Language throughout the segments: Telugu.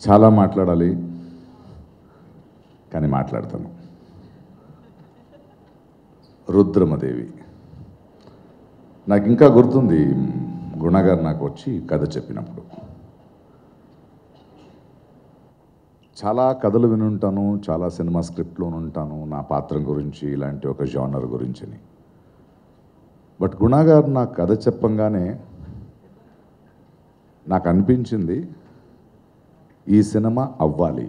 చాలా మాట్లాడాలి కానీ మాట్లాడతాను. రుద్రమదేవి నాకు ఇంకా గుర్తుంది. గుణగారు నాకు వచ్చి కథ చెప్పినప్పుడు చాలా కథలు వినుంటాను, చాలా సినిమా స్క్రిప్ట్లో ఉంటాను నా పాత్ర గురించి, ఇలాంటి ఒక జానర్ గురించి. బట్ గుణగారు నాకు కథ చెప్పంగానే నాకు అనిపించింది ఈ సినిమా అవ్వాలి.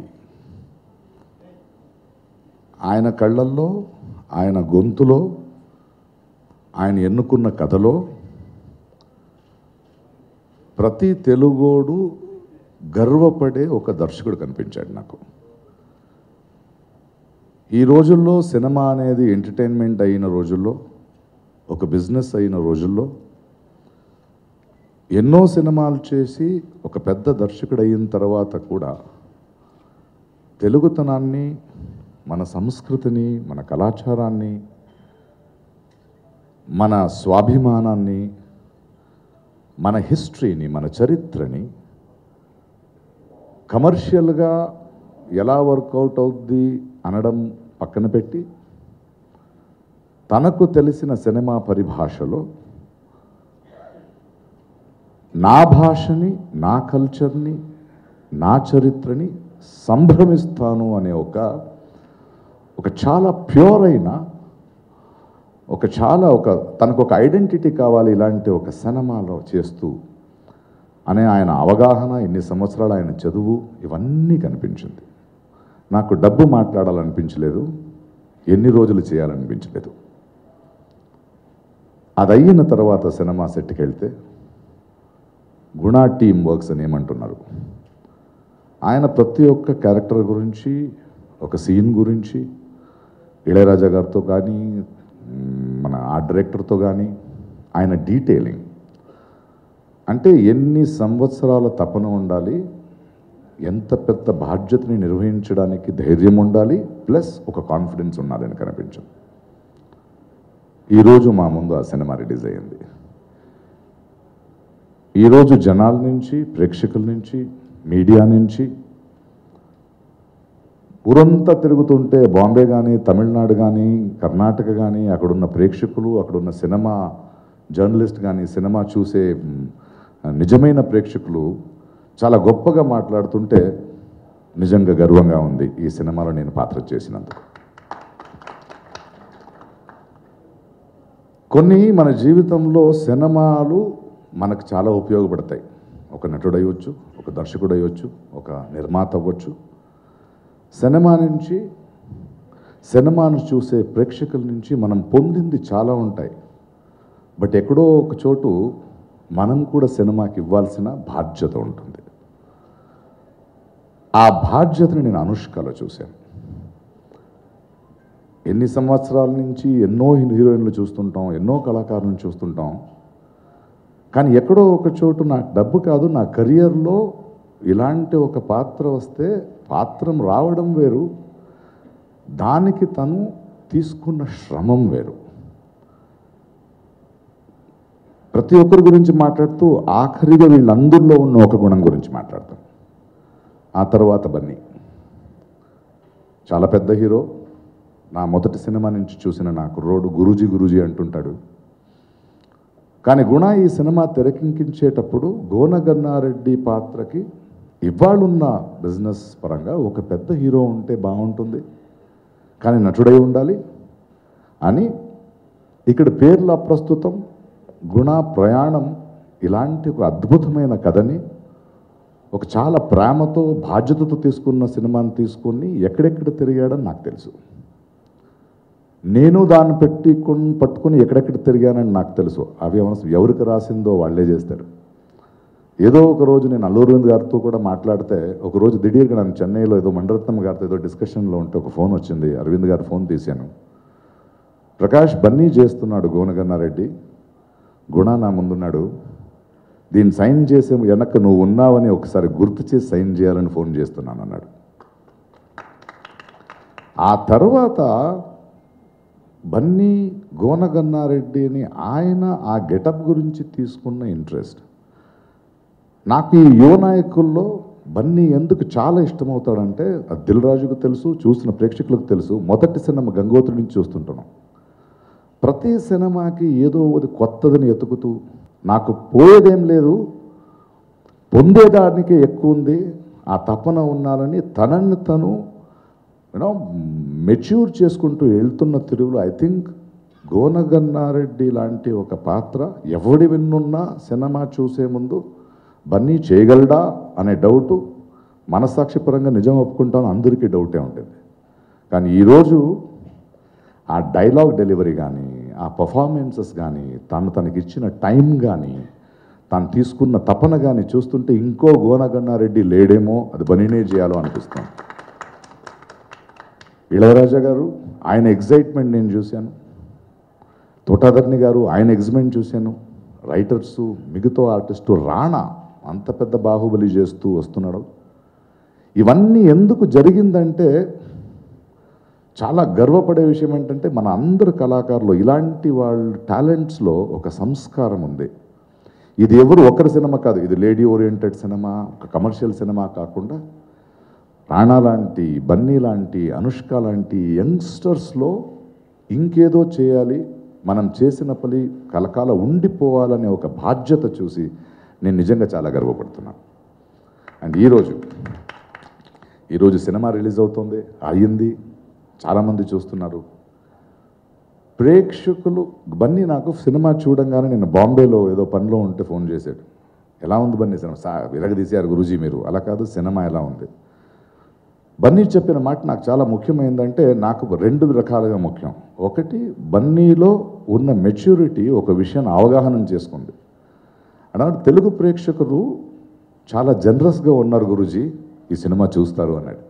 ఆయన కళ్ళల్లో, ఆయన గొంతులో, ఆయన ఎన్నుకున్న కథలో ప్రతి తెలుగోడు గర్వపడే ఒక దర్శకుడు కనిపించాడు నాకు. ఈ రోజుల్లో సినిమా అనేది ఎంటర్టైన్మెంట్ అయిన రోజుల్లో, ఒక బిజినెస్ అయిన రోజుల్లో ఎన్నో సినిమాలు చేసి ఒక పెద్ద దర్శకుడు అయిన తర్వాత కూడా తెలుగుతనాన్ని, మన సంస్కృతిని, మన కళాచారాన్ని, మన స్వాభిమానాన్ని, మన హిస్టరీని, మన చరిత్రని కమర్షియల్గా ఎలా వర్కౌట్ అవుద్ది అనడం పక్కన పెట్టి తనకు తెలిసిన సినిమా పరిభాషలో నా భాషని, నా కల్చర్ని, నా చరిత్రని సంభ్రమిస్తాను అనే ఒక చాలా ప్యూర్ అయిన తనకు ఒక ఐడెంటిటీ కావాలి ఇలాంటి ఒక సినిమాలో చేస్తూ అనే ఆయన అవగాహన, ఇన్ని సంవత్సరాలు ఆయన చదువు, ఇవన్నీ కనిపించింది. నాకు డబ్బు మాట్లాడాలనిపించలేదు, ఎన్ని రోజులు చేయాలనిపించలేదు. అది అయిన తర్వాత సినిమా సెట్కి వెళ్తే గుణ టీమ్ వర్క్స్ అని ఏమంటున్నారు. ఆయన ప్రతి ఒక్క క్యారెక్టర్ గురించి, ఒక సీన్ గురించి ఇళయరాజా గారితో కానీ, మన ఆ డైరెక్టర్తో కానీ ఆయన డీటెయిలింగ్ అంటే ఎన్ని సంవత్సరాల తపన ఉండాలి, ఎంత పెద్ద బాధ్యతని నిర్వహించడానికి ధైర్యం ఉండాలి, ప్లస్ ఒక కాన్ఫిడెన్స్ ఉండాలని కనిపించింది. ఈరోజు మా ముందు ఆ సినిమా రిలీజ్ అయ్యింది. ఈరోజు జనాల నుంచి, ప్రేక్షకుల నుంచి, మీడియా నుంచి ఊరంతా తిరుగుతుంటే బాంబే కానీ, తమిళనాడు కానీ, కర్ణాటక కానీ అక్కడున్న ప్రేక్షకులు, అక్కడున్న సినిమా జర్నలిస్ట్ కానీ, సినిమా చూసే నిజమైన ప్రేక్షకులు చాలా గొప్పగా మాట్లాడుతుంటే నిజంగా గర్వంగా ఉంది ఈ సినిమాలో నేను పాత్ర చేసినందుకు. కొన్ని మన జీవితంలో సినిమాలు మనకు చాలా ఉపయోగపడతాయి. ఒక నటుడు అయ్యొచ్చు, ఒక దర్శకుడు అయ్యొచ్చు, ఒక నిర్మాత అవ్వచ్చు. సినిమాను చూసే ప్రేక్షకుల నుంచి మనం పొందింది చాలా ఉంటాయి. బట్ ఎక్కడో ఒక చోటు మనం కూడా సినిమాకి ఇవ్వాల్సిన బాధ్యత ఉంటుంది. ఆ బాధ్యతని నేను అనుష్కలో చూశాను. ఎన్ని సంవత్సరాల నుంచి ఎన్నో హీరోయిన్లు చూస్తుంటాం, ఎన్నో కళాకారులను చూస్తుంటాం. కానీ ఎక్కడో ఒక చోటు నాకు డబ్బు కాదు, నా కెరియర్లో ఇలాంటి ఒక పాత్ర వస్తే పాత్రం రావడం వేరు, దానికి తను తీసుకున్న శ్రమం వేరు. ప్రతి ఒక్కరి గురించి మాట్లాడుతూ ఆఖరిగా వీళ్ళందరిలో ఉన్న ఒక గుణం గురించి మాట్లాడతాం. ఆ తర్వాత బన్నీ చాలా పెద్ద హీరో, నా మొదటి సినిమా నుంచి చూసిన నా కుర్రోడు గురూజీ గురూజీ అంటుంటాడు. కానీ గుణ ఈ సినిమా తెరకెక్కించేటప్పుడు గోనగన్నారెడ్డి పాత్రకి ఇవాళున్న బిజినెస్ పరంగా ఒక పెద్ద హీరో ఉంటే బాగుంటుంది, కానీ నటుడై ఉండాలి అని ఇక్కడ పేర్ల ప్రస్తుతం గుణ ప్రయాణం ఇలాంటి ఒక అద్భుతమైన కథని ఒక చాలా ప్రేమతో బాధ్యతతో తీసుకున్న సినిమాని తీసుకుని ఎక్కడెక్కడ తిరిగాడని నాకు తెలుసు. నేను దాన్ని పట్టుకుని ఎక్కడెక్కడ తిరిగానని నాకు తెలుసు. అవి ఎవరికి రాసిందో వాళ్ళే చేస్తారు. ఏదో ఒక రోజు నేను అల్లు అరవింద్ గారితో కూడా మాట్లాడితే ఒకరోజు దిఢీర్గా నన్ను చెన్నైలో ఏదో మణిరత్నం గారితో ఏదో డిస్కషన్లో ఉంటే ఒక ఫోన్ వచ్చింది. అరవింద్ గారు ఫోన్ తీశాను. ప్రకాష్ బన్నీ చేస్తున్నాడు గోనగన్నారెడ్డి, గుణ నా ముందున్నాడు, దీన్ని సైన్ చేసే వెనక నువ్వు ఉన్నావని ఒకసారి గుర్తు చేసి సైన్ చేయాలని ఫోన్ చేస్తున్నాను అన్నాడు. ఆ తర్వాత బన్నీ గోనగన్నారెడ్డిని ఆయన ఆ గెటప్ గురించి తీసుకున్న ఇంట్రెస్ట్ నాకు ఈ యువ నాయకుల్లో బన్నీ ఎందుకు చాలా ఇష్టమవుతాడంటే అది దిల్ రాజుకు తెలుసు, చూసిన ప్రేక్షకులకు తెలుసు. మొదటి సినిమా గంగోత్రి నుంచి చూస్తుంటున్నాం. ప్రతి సినిమాకి ఏదో ఒకటి కొత్తదని ఎతుకుతూ నాకు పోయేదేం లేదు, పొందేదానికి ఎక్కువ ఉంది, ఆ తపన ఉన్నాలని తనని తను మెచ్యూర్ చేసుకుంటూ వెళ్తున్న తిరుగులో ఐ థింక్ గోనగన్నారెడ్డి లాంటి ఒక పాత్ర ఎవడి విన్నున్నా సినిమా చూసే ముందు బన్నీ చేయగలడా అనే డౌటు మనసాక్షిపరంగా నిజం ఒప్పుకుంటాను, అందరికీ డౌటే ఉంటుంది. కానీ ఈరోజు ఆ డైలాగ్ డెలివరీ కానీ ఆ పర్ఫార్మెన్సెస్ కానీ తనకిచ్చిన టైం కానీ తాను తీసుకున్న తపన కానీ చూస్తుంటే ఇంకో గోనగన్నారెడ్డి లేడేమో, అది బనీనే చేయాలో అనిపిస్తుంది. ఇళయరాజా గారు ఆయన ఎగ్జైట్మెంట్ నేను చూశాను, తోటాధర్ని గారు ఆయన ఎగ్జైట్మెంట్ చూశాను, రైటర్సు మిగతా ఆర్టిస్టు రాణా అంత పెద్ద బాహుబలి చేస్తూ వస్తున్నాడు. ఇవన్నీ ఎందుకు జరిగిందంటే చాలా గర్వపడే విషయం ఏంటంటే మన అందరు కళాకారులు ఇలాంటి వాళ్ళ టాలెంట్స్లో ఒక సంస్కారం ఉంది. ఇది ఎవరు ఒకరి సినిమా కాదు, ఇది లేడీ ఓరియంటెడ్ సినిమా, ఒక కమర్షియల్ సినిమా కాకుండా రాణా లాంటి, బన్నీ లాంటి, అనుష్క లాంటి యంగ్స్టర్స్లో ఇంకేదో చేయాలి, మనం చేసిన పని కలకాల ఉండిపోవాలనే ఒక బాధ్యత చూసి నేను నిజంగా చాలా గర్వపడుతున్నాను. అండ్ ఈరోజు సినిమా రిలీజ్ అవుతుంది, అయ్యింది, చాలామంది చూస్తున్నారు. ప్రేక్షకులు బన్నీ నాకు సినిమా చూడంగానే నేను బాంబేలో ఏదో పనిలో ఉంటే ఫోన్ చేశాడు, ఎలా ఉంది బన్నీ సినిమా, విరగదీశారు గురూజీ మీరు, అలా కాదు సినిమా ఎలా ఉంది. బన్నీ చెప్పిన మాట నాకు చాలా ముఖ్యమైందంటే నాకు రెండు రకాలుగా ముఖ్యం. ఒకటి బన్నీలో ఉన్న మెచ్యూరిటీ ఒక విషయాన్ని అవగాహన చేసుకుంది. అన్నాడు తెలుగు ప్రేక్షకులు చాలా జనరస్గా ఉన్నారు గురూజీ, ఈ సినిమా చూస్తారు అన్నాడు.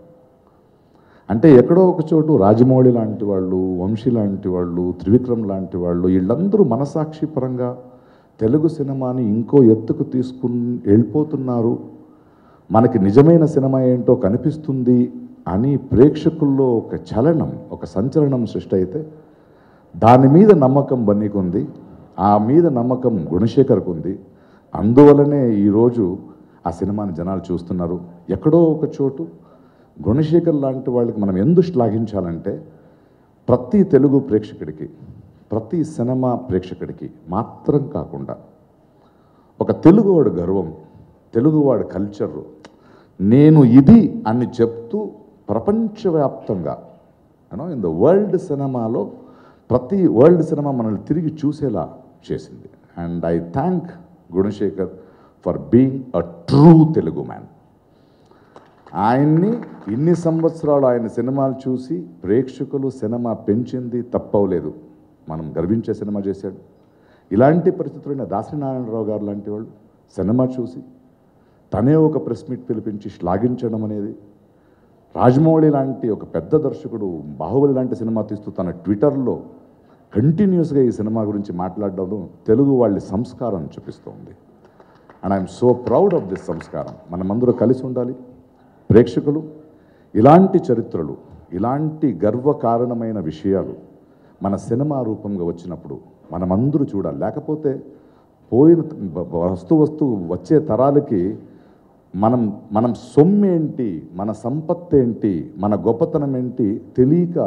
అంటే ఎక్కడో ఒక చోటు రాజమౌళి లాంటి వాళ్ళు, వంశీ లాంటి వాళ్ళు, త్రివిక్రమ్ లాంటి వాళ్ళు వీళ్ళందరూ మనసాక్షి పరంగా తెలుగు సినిమాని ఇంకో ఎత్తుకు తీసుకుని వెళ్ళిపోతున్నారు, మనకి నిజమైన సినిమా ఏంటో కనిపిస్తుంది అని ప్రేక్షకుల్లో ఒక చలనం, ఒక సంచలనం సృష్టి అయితే దాని మీద నమ్మకం బన్నీకి ఉంది, ఆ మీద నమ్మకం గుణశేఖర్కు ఉంది. అందువలనే ఈరోజు ఆ సినిమాని జనాలు చూస్తున్నారు. ఎక్కడో ఒక చోటు గుణశేఖర్ లాంటి వాళ్ళకి మనం ఎందుకు శ్లాఘించాలంటే ప్రతి తెలుగు ప్రేక్షకుడికి, ప్రతి సినిమా ప్రేక్షకుడికి మాత్రం కాకుండా ఒక తెలుగువాడు గర్వం, తెలుగువాడి కల్చరు, నేను ఇది అని చెప్తూ ప్రపంచవ్యాప్తంగా ఇన్ ద వరల్డ్ సినిమాలో ప్రతి వరల్డ్ సినిమా మనల్ని తిరిగి చూసేలా చేసింది. And I thank Gunasekhar for being a true Telugu man. ఆయన్ని ఇన్ని సంవత్సరాలు ఆయన సినిమాలు చూసి ప్రేక్షకులు సినిమా పెంచింది తప్పవలేదు, మనం గర్వించే సినిమా చేశాడు. ఇలాంటి పరిస్థితుల్లో దాసరినారాయణరావు గారు లాంటి వాళ్ళు సినిమా చూసి తనే ఒక ప్రెస్ మీట్ పిలిపించి శ్లాఘించడం అనేది, రాజమౌళి లాంటి ఒక పెద్ద దర్శకుడు బాహుబలి లాంటి సినిమా తీస్తూ తన ట్విట్టర్లో కంటిన్యూస్గా ఈ సినిమా గురించి మాట్లాడడం తెలుగు వాళ్ళ సంస్కారం చూపిస్తుంది. And I'm so proud of this సంస్కారం. మనమందరూ కలిసి ఉండాలి. ప్రేక్షకులు ఇలాంటి చరిత్రలు, ఇలాంటి గర్వకారణమైన విషయాలు మన సినిమా రూపంగా వచ్చినప్పుడు మనమందరూ చూడాలి. లేకపోతే పోయిన వస్తు వచ్చే తరాలకి మనం సొమ్మేంటి, మన సంపత్తి ఏంటి, మన గొప్పతనం ఏంటి తెలియక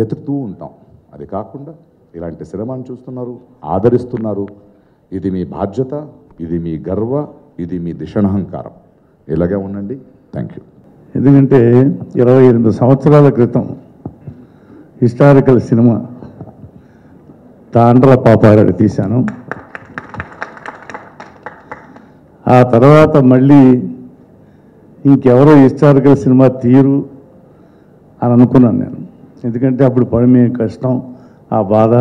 ఎతుకుతూ ఉంటాం. అది కాకుండా ఇలాంటి సినిమాను చూస్తున్నారు, ఆదరిస్తున్నారు. ఇది మీ బాధ్యత, ఇది మీ గర్వ, ఇది మీ దిశణహంకారం. ఇలాగే ఉండండి. Thank you. ఎందుకంటే 28 సంవత్సరాల క్రితం హిస్టారికల్ సినిమా తాండ్ర పాపారాడు తీశాను. ఆ తర్వాత మళ్ళీ ఇంకెవరో హిస్టారికల్ సినిమా తీరు అని అనుకున్నాను నేను. ఎందుకంటే అప్పుడు పడిన కష్టం, ఆ బాధ